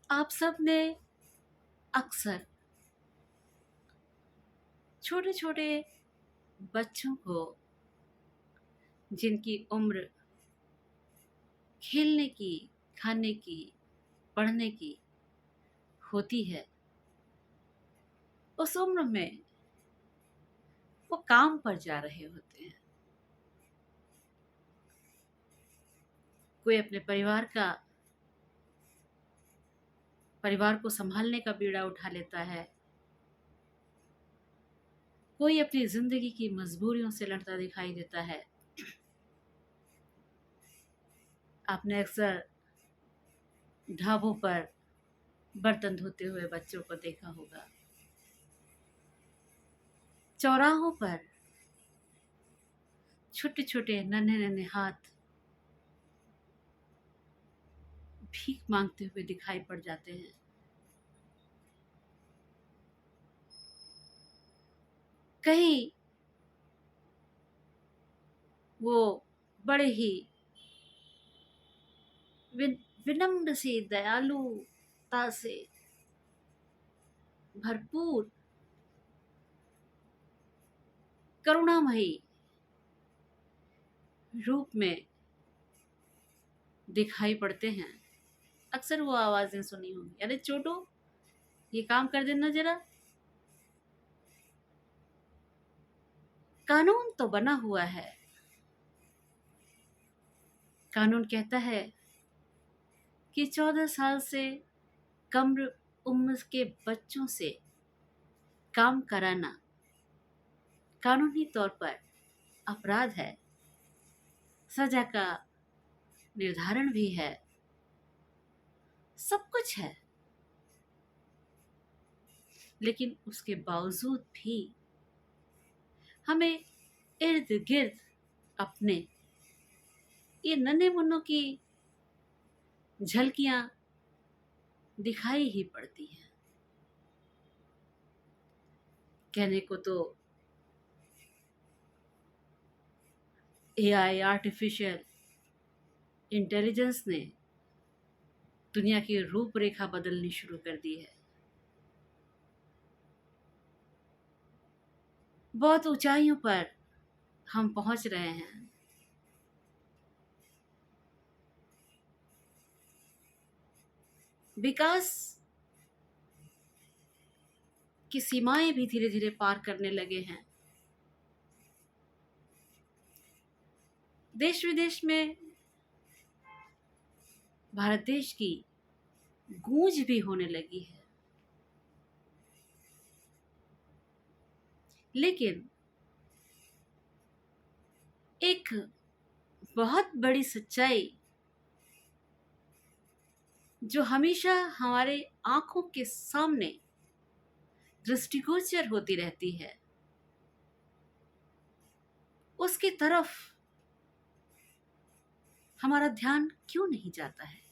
आप सब ने अक्सर छोटे छोटे बच्चों को, जिनकी उम्र खेलने की, खाने की, पढ़ने की होती है, उस उम्र में वो काम पर जा रहे होते हैं। कोई अपने परिवार को संभालने का बीड़ा उठा लेता है, कोई अपनी जिंदगी की मजबूरियों से लड़ता दिखाई देता है। आपने अक्सर ढाबों पर बर्तन धोते हुए बच्चों को देखा होगा, चौराहों पर छोटे छोटे नन्हे नन्हे हाथ भीख मांगते हुए दिखाई पड़ जाते हैं। कहीं वो बड़े ही विनम्र से, दयालुता से भरपूर, करुणामयी रूप में दिखाई पड़ते हैं। अक्सर वो आवाजें सुनी होंगी, अरे छोटू ये काम कर देना जरा। कानून तो बना हुआ है, कानून कहता है कि 14 साल से कम उम्र के बच्चों से काम कराना कानूनी तौर पर अपराध है, सजा का निर्धारण भी है, सब कुछ है। लेकिन उसके बावजूद भी हमें इर्द गिर्द अपने ये नन्हे मुन्नों की झलकियां दिखाई ही पड़ती हैं। कहने को तो एआई, आर्टिफिशियल इंटेलिजेंस ने दुनिया की रूपरेखा बदलनी शुरू कर दी है। बहुत ऊंचाइयों पर हम पहुंच रहे हैं। विकास की सीमाएं भी धीरे धीरे पार करने लगे हैं। देश विदेश में भारत देश की गूंज भी होने लगी है। लेकिन एक बहुत बड़ी सच्चाई जो हमेशा हमारे आंखों के सामने दृष्टिगोचर होती रहती है, उसकी तरफ हमारा ध्यान क्यों नहीं जाता है?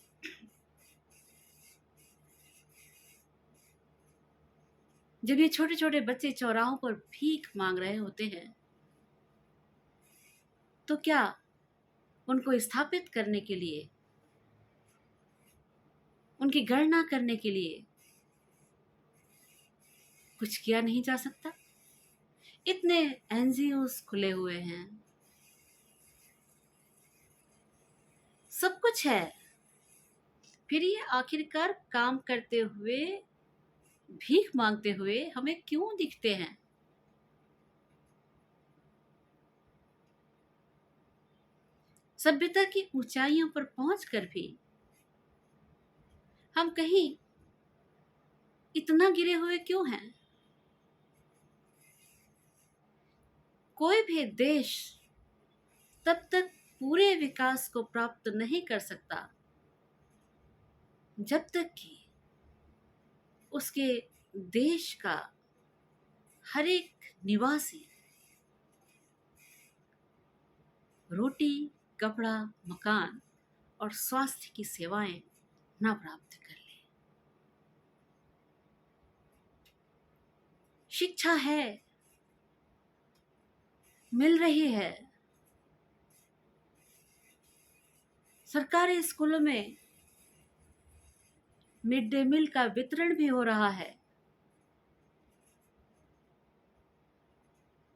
जब ये छोटे छोटे बच्चे चौराहों पर भीख मांग रहे होते हैं, तो क्या उनको स्थापित करने के लिए, उनकी गणना करने के लिए कुछ किया नहीं जा सकता? इतने एनजीओस खुले हुए हैं, सब कुछ है, फिर ये आखिरकार काम करते हुए, भीख मांगते हुए हमें क्यों दिखते हैं? सभ्यता की ऊंचाइयों पर पहुंचकर भी हम कहीं इतना गिरे हुए क्यों हैं? कोई भी देश तब तक पूरे विकास को प्राप्त नहीं कर सकता जब तक कि उसके देश का हर एक निवासी रोटी, कपड़ा, मकान और स्वास्थ्य की सेवाएं न प्राप्त कर ले। शिक्षा है, मिल रही है, सरकारी स्कूलों में मिड डे मील का वितरण भी हो रहा है।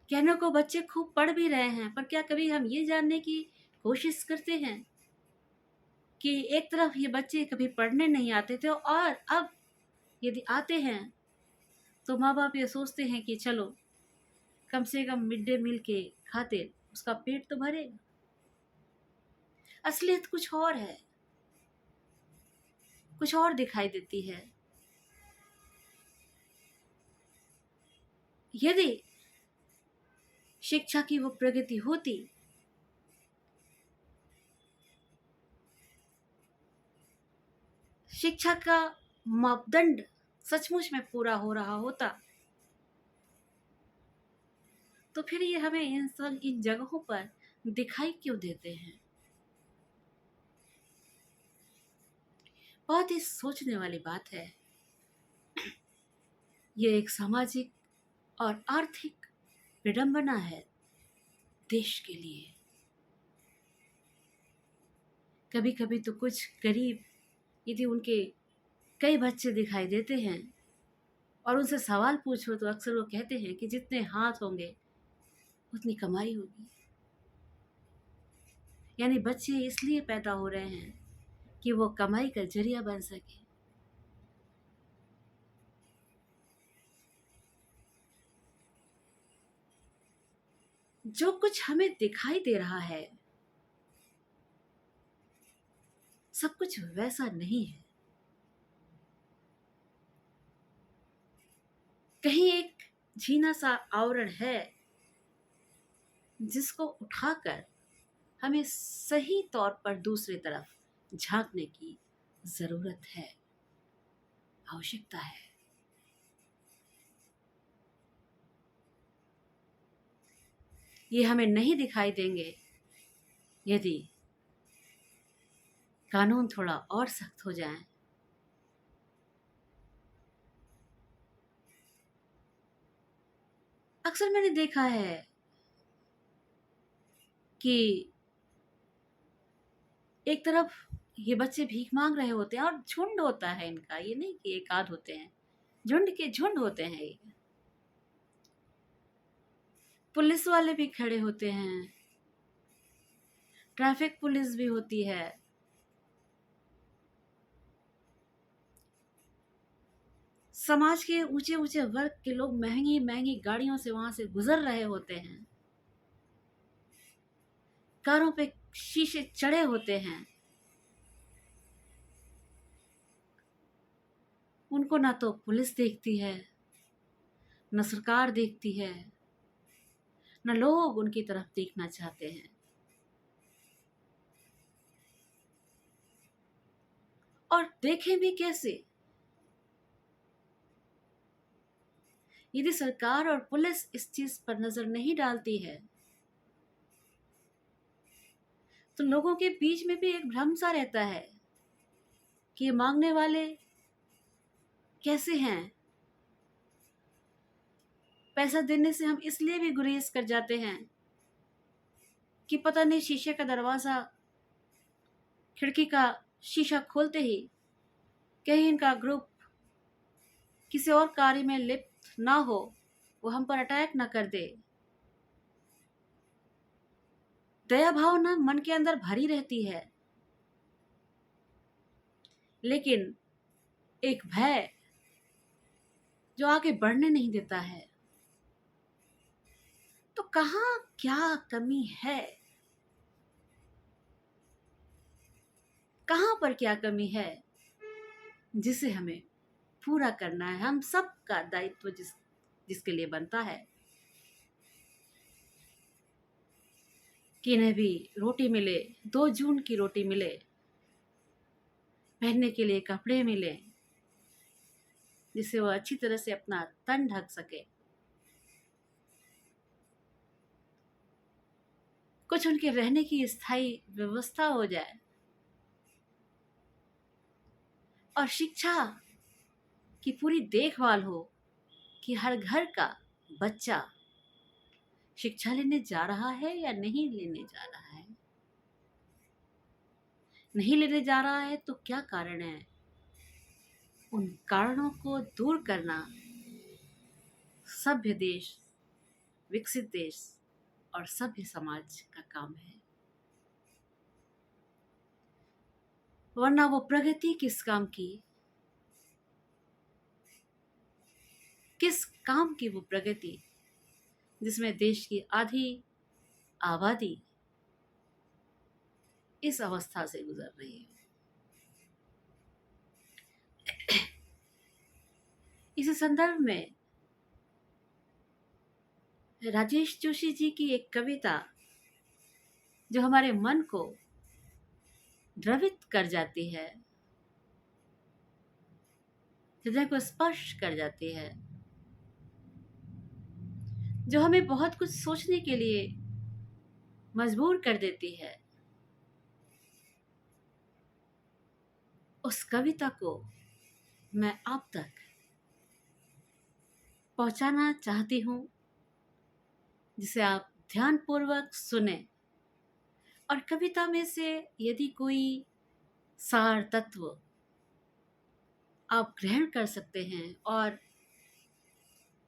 कहने को बच्चे खूब पढ़ भी रहे हैं, पर क्या कभी हम ये जानने की कोशिश करते हैं कि एक तरफ ये बच्चे कभी पढ़ने नहीं आते थे और अब यदि आते हैं तो माँ बाप ये सोचते हैं कि चलो कम से कम मिड डे मील के खातिर उसका पेट तो भरेगा। असलियत कुछ और है, कुछ और दिखाई देती है। यदि शिक्षा की वो प्रगति होती, शिक्षा का मापदंड सचमुच में पूरा हो रहा होता, तो फिर ये हमें इन जगहों पर दिखाई क्यों देते हैं? बहुत ही सोचने वाली बात है। ये एक सामाजिक और आर्थिक विडंबना है देश के लिए। कभी कभी तो कुछ गरीब यदि उनके कई बच्चे दिखाई देते हैं और उनसे सवाल पूछो तो अक्सर वो कहते हैं कि जितने हाथ होंगे उतनी कमाई होगी। यानी बच्चे इसलिए पैदा हो रहे हैं कि वो कमाई का जरिया बन सके। जो कुछ हमें दिखाई दे रहा है सब कुछ वैसा नहीं है। कहीं एक झीना सा आवरण है जिसको उठाकर हमें सही तौर पर दूसरी तरफ झांकने की जरूरत है, आवश्यकता है। ये हमें नहीं दिखाई देंगे यदि कानून थोड़ा और सख्त हो जाए। अक्सर मैंने देखा है कि एक तरफ ये बच्चे भीख मांग रहे होते हैं और झुंड होता है इनका, ये नहीं कि एक आध होते हैं, झुंड के झुंड होते हैं ये। पुलिस वाले भी खड़े होते हैं, ट्रैफिक पुलिस भी होती है। समाज के ऊंचे ऊंचे वर्ग के लोग महंगी महंगी गाड़ियों से वहां से गुजर रहे होते हैं, कारों पे शीशे चढ़े होते हैं। उनको ना तो पुलिस देखती है, न सरकार देखती है, न लोग उनकी तरफ देखना चाहते हैं। और देखें भी कैसे? यदि सरकार और पुलिस इस चीज पर नजर नहीं डालती है तो लोगों के बीच में भी एक भ्रम सा रहता है कि ये मांगने वाले कैसे हैं। पैसा देने से हम इसलिए भी गुरेज कर जाते हैं कि पता नहीं शीशे का दरवाजा, खिड़की का शीशा खोलते ही कहीं इनका ग्रुप किसी और कार्य में लिप्त ना हो, वो हम पर अटैक ना कर दे। दया भावना मन के अंदर भरी रहती है, लेकिन एक भय जो आगे बढ़ने नहीं देता है। तो कहाँ क्या कमी है, कहाँ पर क्या कमी है जिसे हमें पूरा करना है। हम सब का दायित्व जिसके लिए बनता है कि इन्हें भी रोटी मिले, 2 जून की रोटी मिले, पहनने के लिए कपड़े मिले, जिससे वो अच्छी तरह से अपना तन ढक सके, कुछ उनके रहने की स्थायी व्यवस्था हो जाए, और शिक्षा की पूरी देखभाल हो कि हर घर का बच्चा शिक्षा लेने जा रहा है या नहीं लेने जा रहा है। नहीं लेने जा रहा है तो क्या कारण है, उन कारणों को दूर करना सभ्य देश, विकसित देश और सभ्य समाज का काम है। वरना वो प्रगति किस काम की, किस काम की वो प्रगति जिसमें देश की आधी आबादी इस अवस्था से गुजर रही है। इस संदर्भ में राजेश जोशी जी की एक कविता जो हमारे मन को द्रवित कर जाती है, हृदय को स्पर्श कर जाती है, जो हमें बहुत कुछ सोचने के लिए मजबूर कर देती है, उस कविता को मैं आप तक पहुंचाना चाहती हूं, जिसे आप ध्यानपूर्वक सुने और कविता में से यदि कोई सार तत्व आप ग्रहण कर सकते हैं और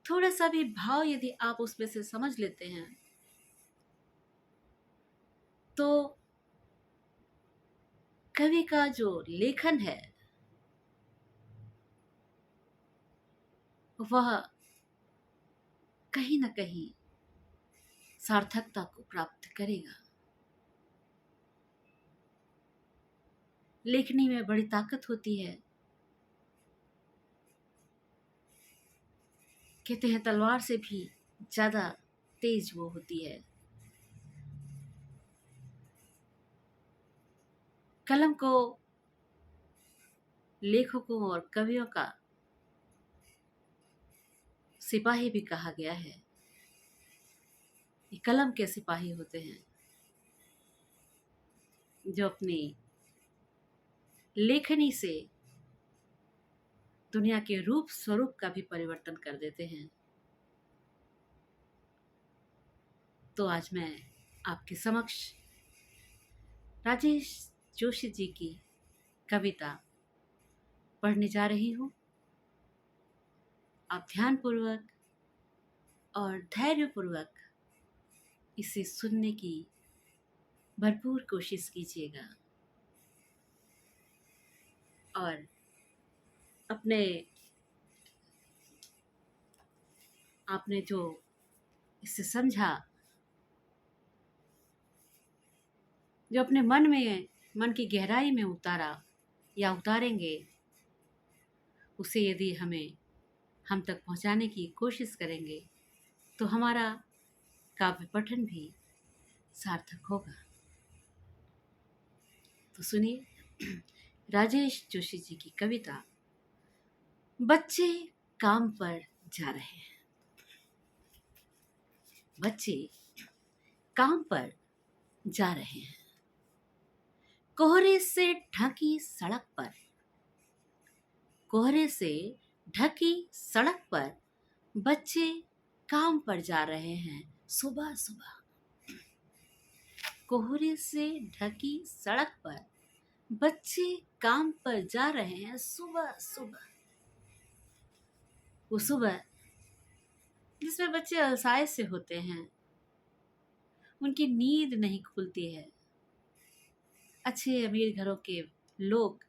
थोड़ा सा भी भाव यदि आप उसमें से समझ लेते हैं तो कवि का जो लेखन है वह कहीं ना कहीं सार्थकता को प्राप्त करेगा। लेखनी में बड़ी ताकत होती है। कहते हैं तलवार से भी ज्यादा तेज वो होती है। कलम को लेखकों और कवियों का सिपाही भी कहा गया है। ये कलम के सिपाही होते हैं जो अपनी लेखनी से दुनिया के रूप स्वरूप का भी परिवर्तन कर देते हैं। तो आज मैं आपके समक्ष राजेश जोशी जी की कविता पढ़ने जा रही हूँ। आप ध्यानपूर्वक और धैर्यपूर्वक इसे सुनने की भरपूर कोशिश कीजिएगा और आपने जो इससे समझा, जो अपने मन की गहराई में उतारा या उतारेंगे, उसे यदि हम तक पहुंचाने की कोशिश करेंगे तो हमारा काव्य पठन भी सार्थक होगा। तो सुनिए राजेश जोशी जी की कविता, बच्चे काम पर जा रहे हैं। बच्चे काम पर जा रहे हैं। कोहरे से ढकी सड़क पर, कोहरे से ढकी सड़क पर बच्चे काम पर जा रहे हैं सुबह सुबह। कोहरे से ढकी सड़क पर बच्चे काम पर जा रहे हैं सुबह सुबह। वो सुबह जिसमें बच्चे अलसाए से होते हैं, उनकी नींद नहीं खुलती है। अच्छे अमीर घरों के लोग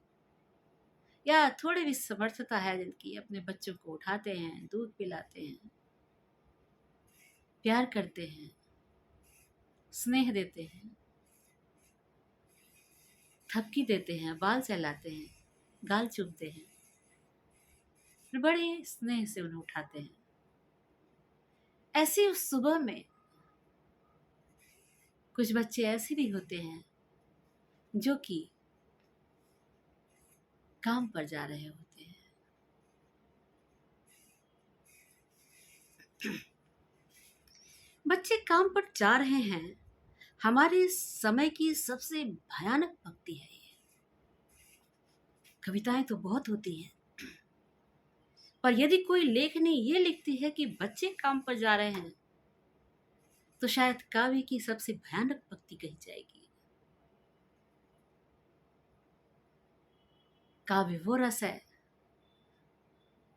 या थोड़ी भी समर्थता है जिनकी, अपने बच्चों को उठाते हैं, दूध पिलाते हैं, प्यार करते हैं, स्नेह देते हैं, थपकी देते हैं, बाल सहलाते हैं, गाल चूमते हैं, फिर बड़े स्नेह से उन्हें उठाते हैं। ऐसी उस सुबह में कुछ बच्चे ऐसे भी होते हैं जो कि काम पर जा रहे होते हैं। बच्चे काम पर जा रहे हैं हमारे समय की सबसे भयानक पंक्ति है ये। कविताएं तो बहुत होती हैं, पर यदि कोई लेखनी ये लिखती है कि बच्चे काम पर जा रहे हैं तो शायद काव्य की सबसे भयानक पंक्ति कही जाएगी। काव्य वो रस है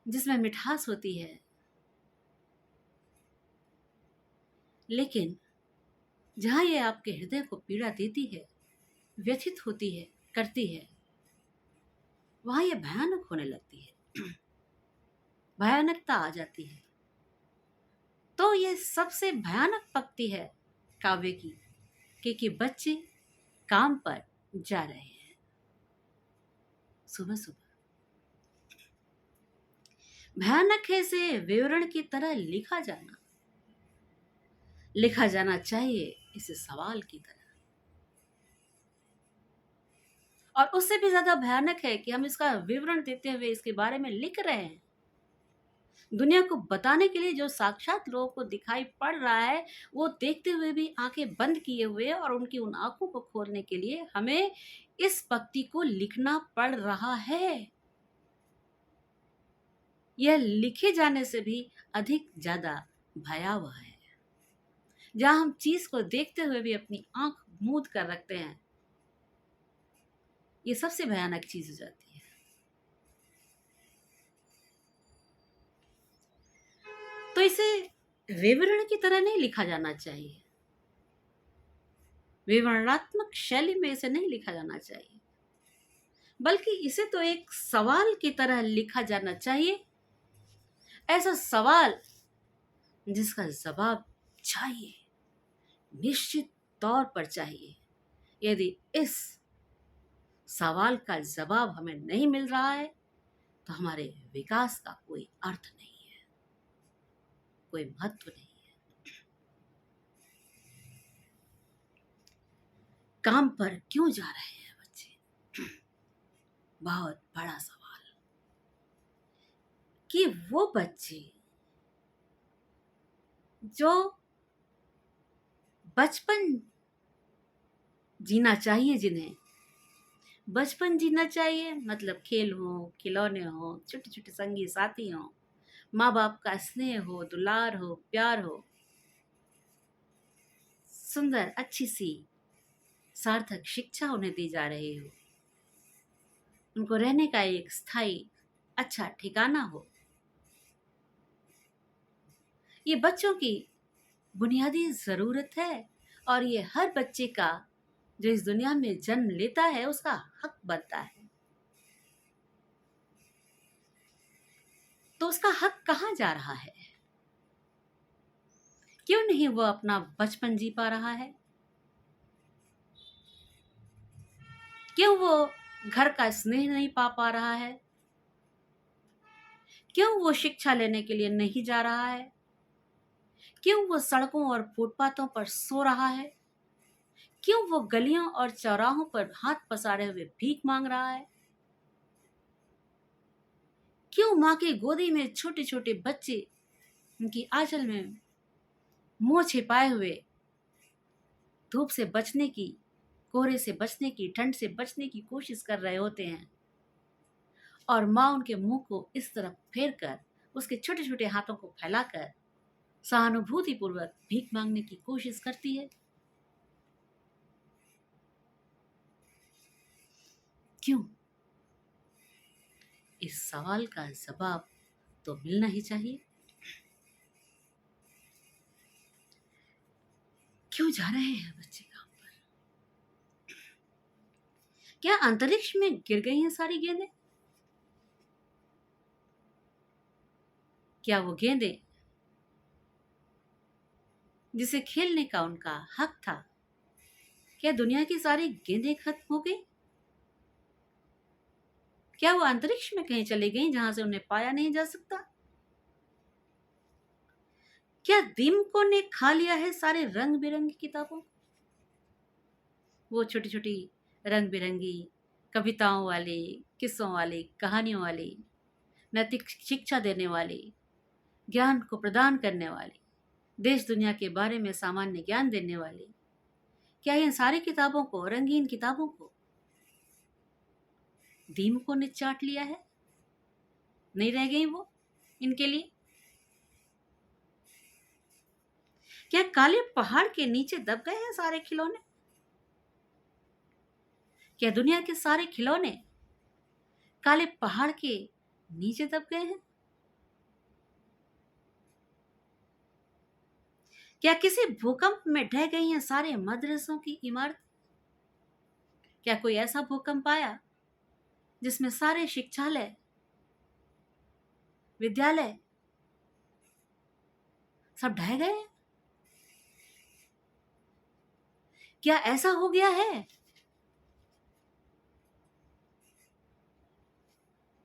जिसमें मिठास होती है, लेकिन जहाँ ये आपके हृदय को पीड़ा देती है, व्यथित होती है, करती है, वहाँ ये भयानक होने लगती है, भयानकता आ जाती है। तो ये सबसे भयानक पंक्ति है काव्य की कि बच्चे काम पर जा रहे हैं सुबह सुबह। भयानक है इसे विवरण की तरह लिखा जाना चाहिए इसे सवाल की तरह। और उससे भी ज्यादा भयानक है कि हम इसका विवरण देते हुए इसके बारे में लिख रहे हैं, दुनिया को बताने के लिए जो साक्षात लोगों को दिखाई पड़ रहा है, वो देखते हुए भी आंखें बंद किए हुए, और उनकी उन आंखों को खोलने के लिए हमें इस पंक्ति को लिखना पड़ रहा है। यह लिखे जाने से भी अधिक ज्यादा भयावह है, जहां हम चीज को देखते हुए भी अपनी आंख मूंद कर रखते हैं। ये सबसे भयानक चीज हो जाती है। तो इसे विवरण की तरह नहीं लिखा जाना चाहिए, विवरणात्मक शैली में इसे नहीं लिखा जाना चाहिए, बल्कि इसे तो एक सवाल की तरह लिखा जाना चाहिए। ऐसा सवाल जिसका जवाब चाहिए, निश्चित तौर पर चाहिए। यदि इस सवाल का जवाब हमें नहीं मिल रहा है तो हमारे विकास का कोई अर्थ नहीं है, कोई महत्व नहीं है। काम पर क्यों जा रहे हैं बच्चे? बहुत बड़ा सवाल। कि वो बच्चे जो बचपन जीना चाहिए, जिन्हें बचपन जीना चाहिए, मतलब खेल हो, खिलौने हो, छोटे छोटे संगी साथी हो, माँ बाप का स्नेह हो, दुलार हो, प्यार हो, सुंदर अच्छी सी सार्थक शिक्षा उन्हें दी जा रही हो, उनको रहने का एक स्थायी अच्छा ठिकाना हो, ये बच्चों की बुनियादी जरूरत है। और ये हर बच्चे का जो इस दुनिया में जन्म लेता है उसका हक बनता है। तो उसका हक कहाँ जा रहा है? क्यों नहीं वो अपना बचपन जी पा रहा है? क्यों वो घर का स्नेह नहीं पा रहा है? क्यों वो शिक्षा लेने के लिए नहीं जा रहा है? क्यों वो सड़कों और फुटपाथों पर सो रहा है? क्यों वो गलियों और चौराहों पर हाथ पसारे हुए भीख मांग रहा है? क्यों माँ की गोदी में छोटे छोटे बच्चे उनकी आंचल में मुंह छिपाए हुए धूप से बचने की, कोहरे से बचने की, ठंड से बचने की कोशिश कर रहे होते हैं, और माँ उनके मुंह को इस तरफ फेर कर उसके छोटे छोटे हाथों को फैलाकर सहानुभूति पूर्वक भीख मांगने की कोशिश करती है? क्यों? इस सवाल का जवाब तो मिलना ही चाहिए। क्यों जा रहे हैं बच्चे काम पर? क्या अंतरिक्ष में गिर गई हैं सारी गेंदें? क्या वो गेंदें जिसे खेलने का उनका हक था, क्या दुनिया की सारी गेंदें खत्म हो गई? क्या वो अंतरिक्ष में कहीं चली गई जहां से उन्हें पाया नहीं जा सकता? क्या दीमकों ने खा लिया है सारे रंग बिरंगी किताबों? वो छोटी छोटी रंग बिरंगी कविताओं वाली, किस्सों वाली, कहानियों वाली, नैतिक शिक्षा देने वाली, ज्ञान को प्रदान करने वाली, देश दुनिया के बारे में सामान्य ज्ञान देने वाली, क्या इन सारी किताबों को, रंगीन किताबों को दीमकों ने चाट लिया है? नहीं रह गई वो इनके लिए? क्या काले पहाड़ के नीचे दब गए हैं सारे खिलौने? क्या दुनिया के सारे खिलौने काले पहाड़ के नीचे दब गए हैं? क्या किसी भूकंप में ढह गई हैं सारे मदरसों की इमारत? क्या कोई ऐसा भूकंप आया जिसमें सारे शिक्षालय, विद्यालय सब ढह गए? क्या ऐसा हो गया है?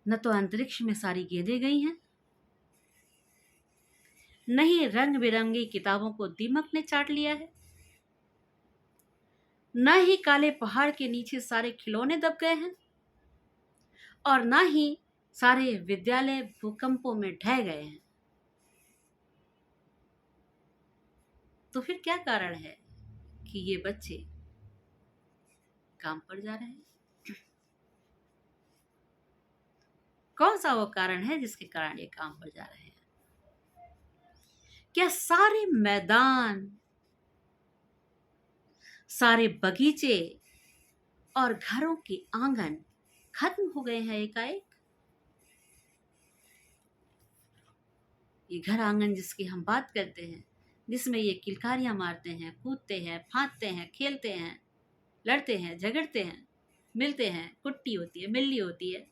न तो अंतरिक्ष में सारी गेंदें गई हैं, न ही रंग बिरंगी किताबों को दीमक ने चाट लिया है, न ही काले पहाड़ के नीचे सारे खिलौने दब गए हैं, और न ही सारे विद्यालय भूकंपों में ढह गए हैं। तो फिर क्या कारण है कि ये बच्चे काम पर जा रहे हैं? कौन सा वो कारण है जिसके कारण ये काम पर जा रहे हैं? क्या सारे मैदान, सारे बगीचे और घरों के आंगन खत्म हो गए हैं एकाएक? ये घर आंगन जिसकी हम बात करते हैं, जिसमें ये किलकारियां मारते हैं, कूदते हैं, फांदते हैं, खेलते हैं, लड़ते हैं, झगड़ते हैं, मिलते हैं, कुट्टी होती है, मिल्ली होती है,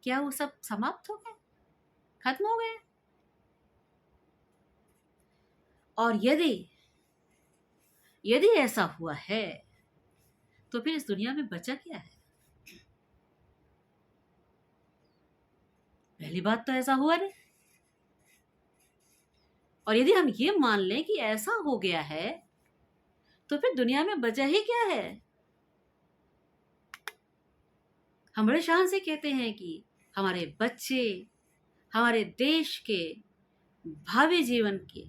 क्या वो सब समाप्त हो गए, खत्म हो गए? और यदि यदि ऐसा हुआ है तो फिर इस दुनिया में बचा क्या है? पहली बात तो ऐसा हुआ नहीं। और यदि हम ये मान लें कि ऐसा हो गया है तो फिर दुनिया में बचा ही क्या है? हम बड़े शान से कहते हैं कि हमारे बच्चे हमारे देश के भावी जीवन के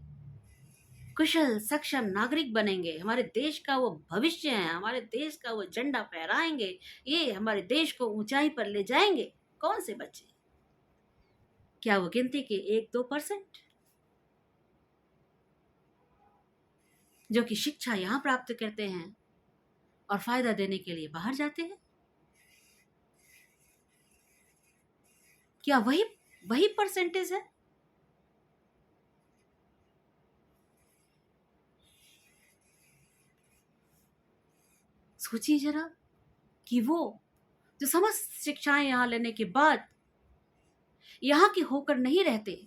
कुशल सक्षम नागरिक बनेंगे, हमारे देश का वो भविष्य है, हमारे देश का वो झंडा फहराएंगे, ये हमारे देश को ऊंचाई पर ले जाएंगे। कौन से बच्चे? क्या वो गिनती के 1-2% जो कि शिक्षा यहां प्राप्त करते हैं और फायदा देने के लिए बाहर जाते हैं? क्या वही वही परसेंटेज है? सोचिए जरा कि वो जो समस्त शिक्षाएं यहां लेने के बाद यहां के होकर नहीं रहते,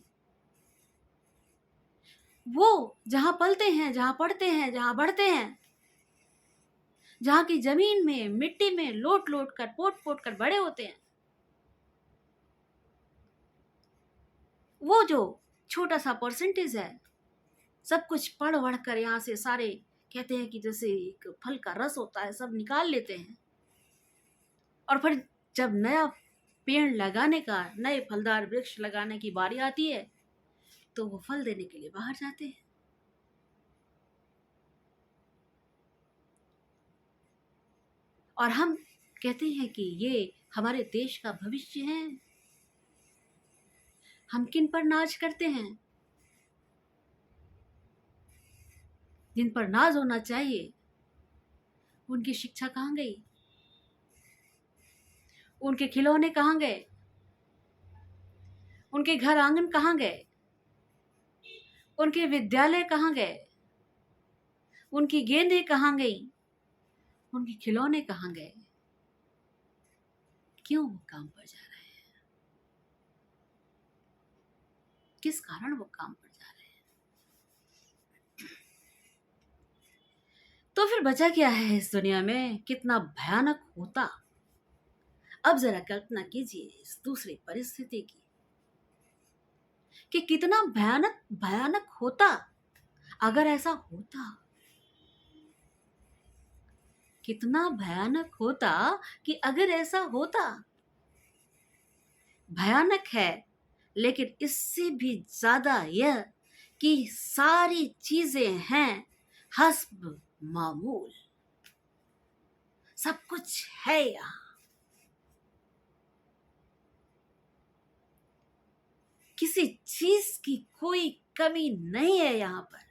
वो जहां पलते हैं, जहां पढ़ते हैं, जहां बढ़ते हैं, जहां की जमीन में मिट्टी में लोट लोट कर पोट पोट कर बड़े होते हैं, वो जो छोटा सा परसेंटेज है, सब कुछ पढ़ वढ़ कर यहाँ से सारे कहते हैं कि जैसे एक फल का रस होता है सब निकाल लेते हैं, और फिर जब नया पेड़ लगाने का, नए फलदार वृक्ष लगाने की बारी आती है तो वो फल देने के लिए बाहर जाते हैं। और हम कहते हैं कि ये हमारे देश का भविष्य है। हम किन पर नाज करते हैं? जिन पर नाज होना चाहिए उनकी शिक्षा कहाँ गई? उनके खिलौने कहाँ गए? उनके घर आंगन कहाँ गए? उनके विद्यालय कहाँ गए? उनकी गेंदें कहाँ गई? उनके खिलौने कहाँ गए? क्यों वो काम पर जा रहे हैं? किस कारण वो काम पर जा रहे हैं? तो फिर बचा क्या है इस दुनिया में? कितना भयानक होता। अब जरा कल्पना कीजिए इस दूसरी परिस्थिति की कि कितना भयानक भयानक होता अगर ऐसा होता। कितना भयानक होता कि अगर ऐसा होता। भयानक है, लेकिन इससे भी ज्यादा यह कि सारी चीजें हैं हस्ब मामूल, सब कुछ है यहाँ। किसी चीज की कोई कमी नहीं है यहाँ पर।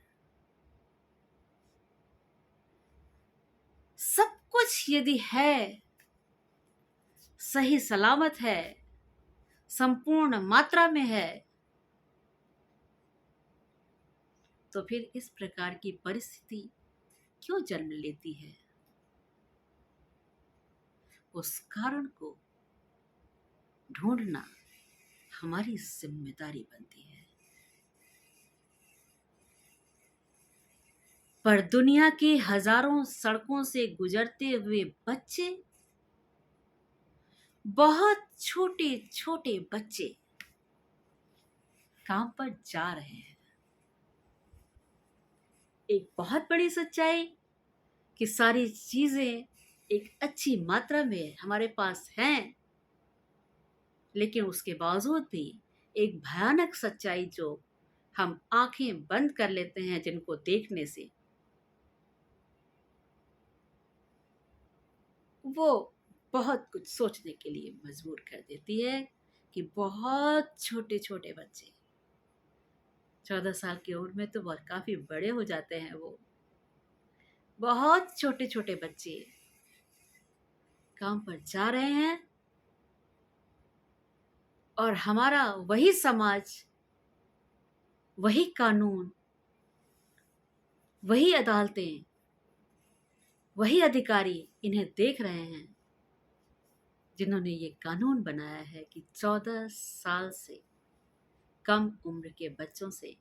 सब कुछ यदि है, सही सलामत है, संपूर्ण मात्रा में है, तो फिर इस प्रकार की परिस्थिति क्यों जन्म लेती है? उस कारण को ढूंढना हमारी जिम्मेदारी बनती है। पर दुनिया के हजारों सड़कों से गुजरते हुए बच्चे, बहुत छोटे छोटे बच्चे काम पर जा रहे हैं। एक बहुत बड़ी सच्चाई कि सारी चीजें एक अच्छी मात्रा में हमारे पास हैं, लेकिन उसके बावजूद भी एक भयानक सच्चाई जो हम आंखें बंद कर लेते हैं जिनको देखने से, वो बहुत कुछ सोचने के लिए मजबूर कर देती है कि बहुत छोटे छोटे बच्चे 14 साल की उम्र में तो बहुत काफी बड़े हो जाते हैं। वो बहुत छोटे छोटे बच्चे काम पर जा रहे हैं और हमारा वही समाज, वही कानून, वही अदालतें, वही अधिकारी इन्हें देख रहे हैं जिन्होंने ये कानून बनाया है कि 14 साल से कम उम्र के बच्चों से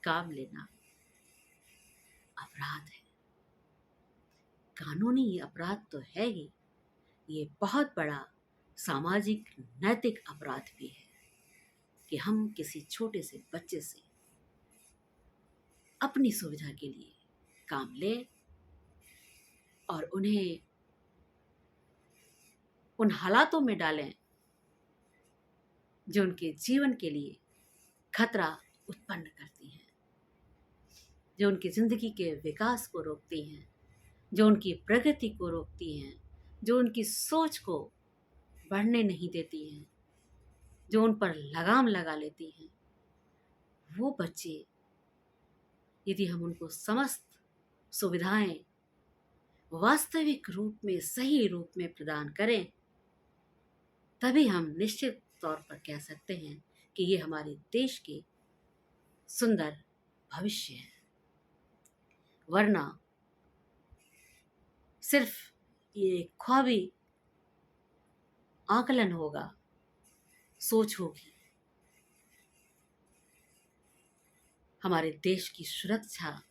काम लेना अपराध है। कानूनी अपराध तो है ही, ये बहुत बड़ा सामाजिक नैतिक अपराध भी है कि हम किसी छोटे से बच्चे से अपनी सुविधा के लिए काम लें और उन्हें उन हालातों में डालें जो उनके जीवन के लिए खतरा उत्पन्न करती हैं, जो उनकी जिंदगी के विकास को रोकती हैं, जो उनकी प्रगति को रोकती हैं, जो उनकी सोच को बढ़ने नहीं देती हैं, जो उन पर लगाम लगा लेती हैं। वो बच्चे, यदि हम उनको समस्त सुविधाएं वास्तविक रूप में, सही रूप में प्रदान करें, तभी हम निश्चित तौर पर कह सकते हैं कि ये हमारे देश के सुंदर भविष्य है। वरना सिर्फ ये ख्वाबी आकलन होगा, सोच होगी। हमारे देश की सुरक्षा,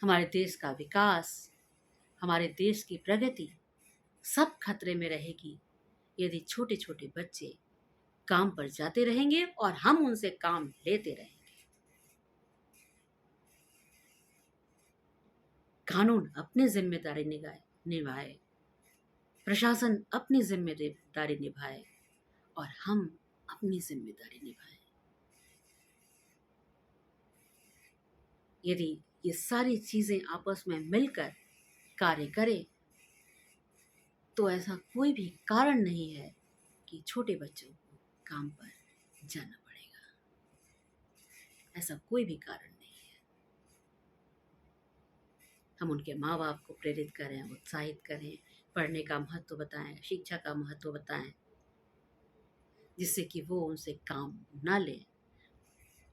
हमारे देश का विकास, हमारे देश की प्रगति सब खतरे में रहेगी यदि छोटे छोटे बच्चे काम पर जाते रहेंगे और हम उनसे काम लेते रहेंगे। कानून अपनी जिम्मेदारी निभाए, प्रशासन अपनी जिम्मेदारी निभाए और हम अपनी जिम्मेदारी निभाएं। यदि ये सारी चीजें आपस में मिलकर कार्य करें तो ऐसा कोई भी कारण नहीं है कि छोटे बच्चों को काम पर जाना पड़ेगा। ऐसा कोई भी कारण नहीं है। हम उनके माँ बाप को प्रेरित करें, उत्साहित करें, पढ़ने का महत्व बताएं, शिक्षा का महत्व बताएं, जिससे कि वो उनसे काम ना लें,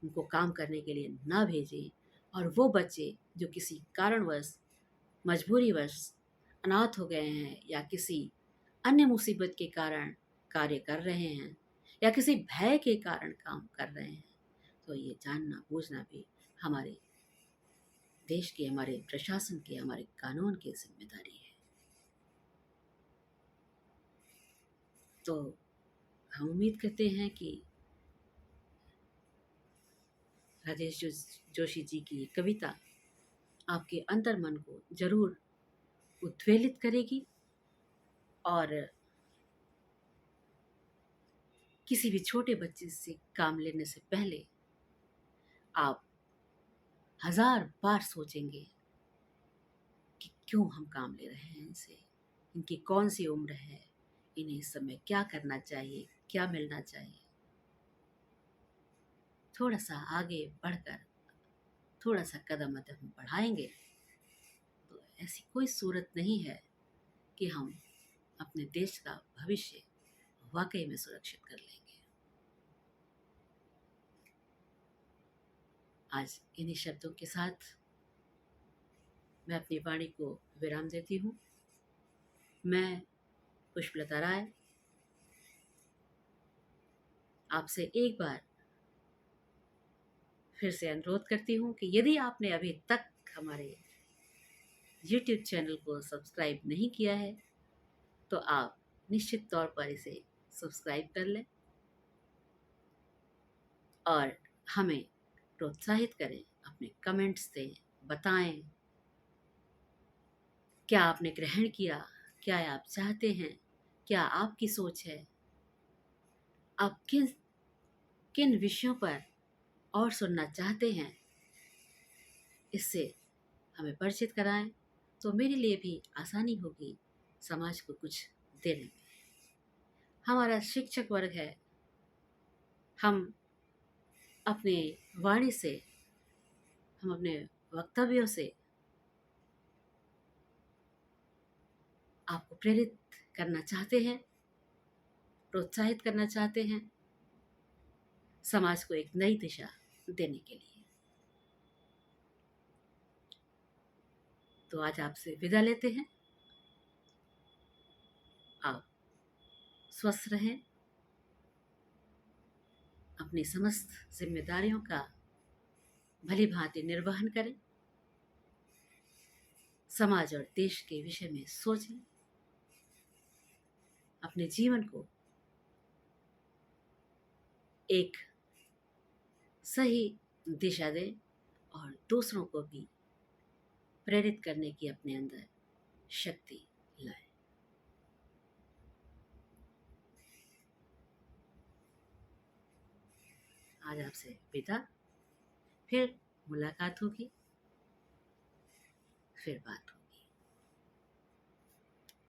उनको काम करने के लिए ना भेजें। और वो बच्चे जो किसी कारणवश, मजबूरीवश अनाथ हो गए हैं या किसी अन्य मुसीबत के कारण कार्य कर रहे हैं या किसी भय के कारण काम कर रहे हैं, तो ये जानना बूझना भी हमारे देश के, हमारे प्रशासन के, हमारे कानून की जिम्मेदारी है। तो हम उम्मीद करते हैं कि राजेश जोशी जी की कविता आपके अंतर्मन को जरूर उद्वेलित करेगी और किसी भी छोटे बच्चे से काम लेने से पहले आप 1000 बार सोचेंगे कि क्यों हम काम ले रहे हैं इनसे, इनकी कौन सी उम्र है, इन्हें इस समय क्या करना चाहिए, क्या मिलना चाहिए। थोड़ा सा आगे बढ़कर थोड़ा सा कदम अगर हम बढ़ाएंगे तो ऐसी कोई सूरत नहीं है कि हम अपने देश का भविष्य वाकई में सुरक्षित कर लेंगे। आज इन्हीं शब्दों के साथ मैं अपनी वाणी को विराम देती हूँ। मैं पुष्पलता राय आपसे एक बार फिर से अनुरोध करती हूँ कि यदि आपने अभी तक हमारे YouTube चैनल को सब्सक्राइब नहीं किया है तो आप निश्चित तौर पर इसे सब्सक्राइब कर लें और हमें प्रोत्साहित करें, अपने कमेंट्स दें, बताएं क्या आपने ग्रहण किया, क्या आप चाहते हैं, क्या आपकी सोच है, आप किन किन विषयों पर और सुनना चाहते हैं, इससे हमें परिचित कराएं तो मेरे लिए भी आसानी होगी समाज को कुछ देने में। हमारा शिक्षक वर्ग है, हम अपने वाणी से, हम अपने वक्तव्यों से आपको प्रेरित करना चाहते हैं, प्रोत्साहित करना चाहते हैं समाज को एक नई दिशा देने के लिए। तो आज आपसे विदा लेते हैं। आप स्वस्थ रहें, अपनी समस्त जिम्मेदारियों का भली भांति निर्वहन करें, समाज और देश के विषय में सोचें, अपने जीवन को एक सही दिशा दें और दूसरों को भी प्रेरित करने की अपने अंदर शक्ति लाएं। आज आपसे विदा, फिर मुलाकात होगी, फिर बात होगी।